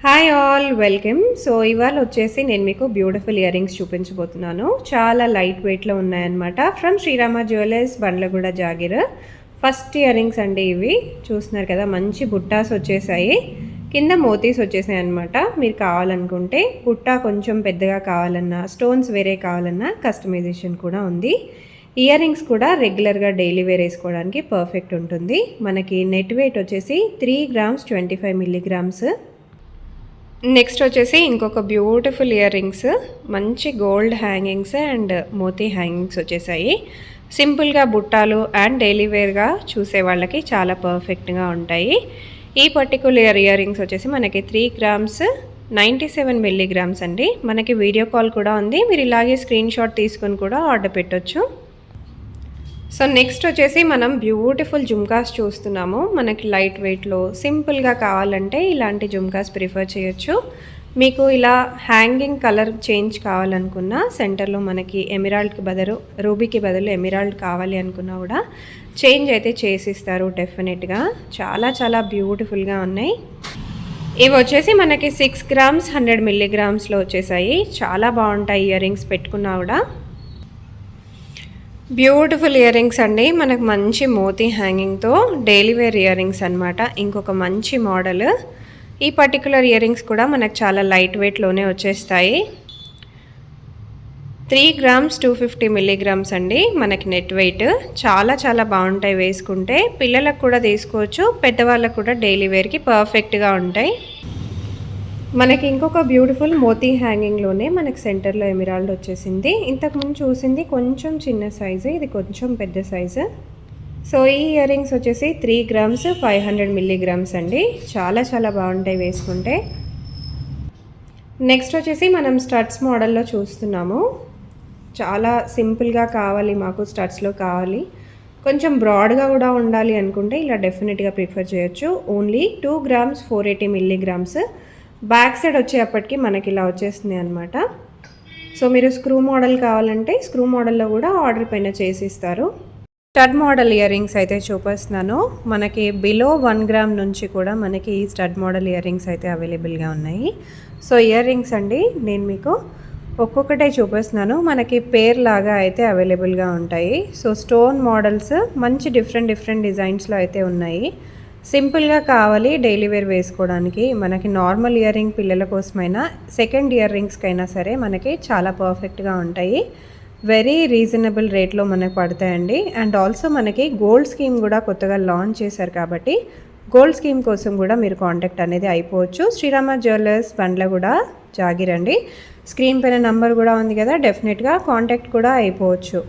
Hi all welcome. So ఇవాళ వచ్చేసి నేను మీకు బ్యూటిఫుల్ ఇయర్ రింగ్స్ చూపించబోతున్నాను. చాలా లైట్ వెయిట్లో ఉన్నాయన్నమాట. From Srirama jewellers, Bandlaguda, Jagir. First year rings అండి ఇవి. చూస్తున్నారు కదా, మంచి బుట్టాస్ వచ్చేసాయి, కింద మోతీస్ వచ్చేసాయి అనమాట. మీరు కావాలనుకుంటే బుట్టా కొంచెం పెద్దగా కావాలన్నా, స్టోన్స్ వేరే కావాలన్నా కస్టమైజేషన్ కూడా ఉంది. ఇయర్ రింగ్స్ కూడా రెగ్యులర్గా డైలీ వేర్ వేసుకోవడానికి పర్ఫెక్ట్ ఉంటుంది. మనకి నెట్ వెయిట్ వచ్చేసి 3 grams 25 milligrams. నెక్స్ట్ వచ్చేసి ఇంకొక బ్యూటిఫుల్ ఇయర్ రింగ్స్, మంచి గోల్డ్ హ్యాంగింగ్స్ అండ్ మోతీ హ్యాంగింగ్స్ వచ్చేసాయి. సింపుల్గా బుట్టాలు అండ్ డైలీ వేర్గా చూసే వాళ్ళకి చాలా పర్ఫెక్ట్గా ఉంటాయి. ఈ పర్టికులర్ ఇయర్ రింగ్స్ వచ్చేసి మనకి 3 grams 97 milligrams అండి. మనకి వీడియో కాల్ కూడా ఉంది, మీరు ఇలాగే స్క్రీన్ షాట్ తీసుకొని కూడా ఆర్డర్ పెట్టొచ్చు. సో నెక్స్ట్ వచ్చేసి మనం బ్యూటిఫుల్ జుమ్కాస్ చూస్తున్నాము. మనకి లైట్ వెయిట్లో సింపుల్గా కావాలంటే ఇలాంటి జుమ్కాస్ ప్రిఫర్ చేయొచ్చు. మీకు ఇలా హ్యాంగింగ్ కలర్ చేంజ్ కావాలనుకున్నా, సెంటర్లో మనకి ఎమిరాల్డ్కి బదులు, రూబీకి బదులు ఎమిరాల్డ్ కావాలి అనుకున్నా కూడా చేంజ్ అయితే చేసిస్తారు డెఫినెట్గా. చాలా చాలా బ్యూటిఫుల్గా ఉన్నాయి. ఇవి వచ్చేసి మనకి 6 grams 100 milligramsలో వచ్చేసాయి. చాలా బాగుంటాయి ఇయర్ రింగ్స్ పెట్టుకున్నా కూడా. బ్యూటిఫుల్ ఇయర్ రింగ్స్ అండి, మనకు మంచి మోతీ హ్యాంగింగ్తో డైలీ వేర్ ఇయర్ రింగ్స్ అనమాట. ఇంకొక మంచి మోడల్. ఈ పర్టికులర్ ఇయర్ రింగ్స్ కూడా మనకు చాలా లైట్ వెయిట్లోనే వచ్చేస్తాయి. 3 grams 250 milligrams అండి మనకి నెట్ వెయిట్. చాలా చాలా బాగుంటాయి వేసుకుంటే. పిల్లలకు కూడా తీసుకోవచ్చు, పెద్దవాళ్ళకు కూడా డైలీ వేర్కి పర్ఫెక్ట్గా ఉంటాయి. మనకి ఇంకొక బ్యూటిఫుల్ మోతీ హ్యాంగింగ్లోనే మనకి సెంటర్లో ఎమిరాల్డ్ వచ్చేసింది. ఇంతకుముందు చూసింది కొంచెం చిన్న సైజు, ఇది కొంచెం పెద్ద సైజు. సో ఈ ఇయర్ రింగ్స్ వచ్చేసి 3 grams 500 milligrams అండి. చాలా చాలా బాగుంటాయి వేసుకుంటే. నెక్స్ట్ వచ్చేసి మనం స్టడ్స్ మోడల్లో చూస్తున్నాము. చాలా సింపుల్గా కావాలి మాకు, స్టడ్స్లో కావాలి, కొంచెం బ్రాడ్గా కూడా ఉండాలి అనుకుంటే ఇలా డెఫినెట్గా ప్రిఫర్ చేయొచ్చు. Only 2 grams 480 milligrams. Back side వచ్చేప్పటికి మనకి ఇలా వచ్చేస్తుంది అనమాట. సో మీరు స్క్రూ మోడల్ కావాలంటే స్క్రూ మోడల్లో కూడా ఆర్డర్ పైన చేసిస్తారు. స్టడ్ మోడల్ ఇయర్ రింగ్స్ అయితే చూపిస్తున్నాను. మనకి బిలో 1 gram నుంచి కూడా మనకి ఈ స్టడ్ మోడల్ ఇయర్ రింగ్స్ అయితే అవైలబుల్గా ఉన్నాయి. సో ఇయర్ రింగ్స్ అండి నేను మీకు ఒక్కొక్కటే చూపిస్తున్నాను. మనకి పేర్ లాగా అయితే అవైలబుల్గా ఉంటాయి. సో స్టోన్ మోడల్స్ మంచి డిఫరెంట్ డిజైన్స్లో అయితే ఉన్నాయి. సింపుల్గా కావాలి డైలీ వేర్ వేసుకోవడానికి, మనకి నార్మల్ ఇయర్ రింగ్ పిల్లల కోసమైనా, సెకండ్ ఇయర్ రింగ్స్కైనా సరే మనకి చాలా పర్ఫెక్ట్గా ఉంటాయి. వెరీ రీజనబుల్ రేట్లో మనకు పడతాయండి. అండ్ ఆల్సో మనకి గోల్డ్ స్కీమ్ కూడా కొత్తగా లాంచ్ చేశారు కాబట్టి గోల్డ్ స్కీమ్ కోసం కూడా మీరు కాంటాక్ట్ అనేది అయిపోవచ్చు. శ్రీరామ జ్యువెలర్స్, బండ్లగూడ, జాగిర్ అండి. స్క్రీన్ పైన నంబర్ కూడా ఉంది కదా, డెఫినెట్గా కాంటాక్ట్ కూడా అయిపోవచ్చు.